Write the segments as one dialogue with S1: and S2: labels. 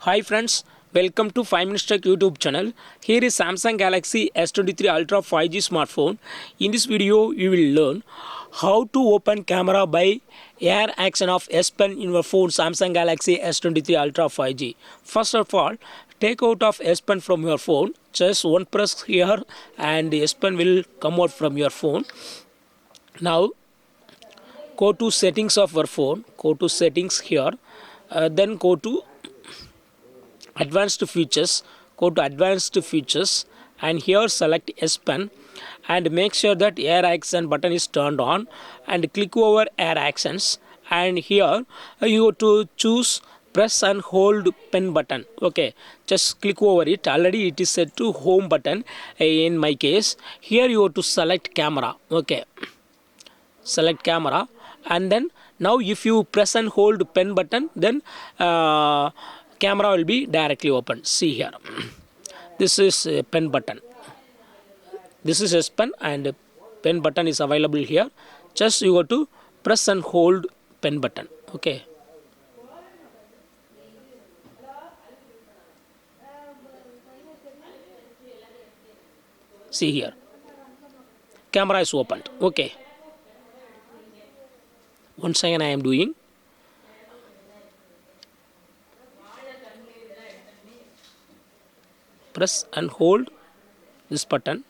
S1: Hi friends, welcome to 5 Minutes Tech YouTube channel. Here is Samsung Galaxy S23 Ultra 5G smartphone. In this video, you will learn how to open camera by air action of S Pen in your phone Samsung Galaxy S23 Ultra 5G. First of all, take out of S Pen from your phone. Just one press here and the S Pen will come out from your phone. Now, go to settings of your phone. Go to settings here. Then go to advanced features, go to advanced features and here select S Pen and make sure that air action button is turned on and click over air actions, and here you have to choose press and hold pen button. Okay, just click over it. Already it is set to home button in my case. Here you have to select camera. Okay, select camera, and then now if you press and hold pen button, then camera will be directly open. See here, this is a pen button, this is S Pen and pen button is available here. Just you have to press and hold pen button. Okay, see here, camera is opened. Okay, once again I am doing. Press and hold this button,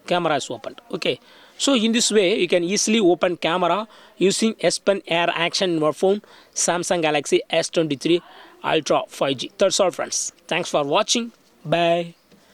S1: camera is opened. Okay, so in this way you can easily open camera using S Pen air action in your phone Samsung Galaxy S23 Ultra 5G. That's all friends, thanks for watching, bye.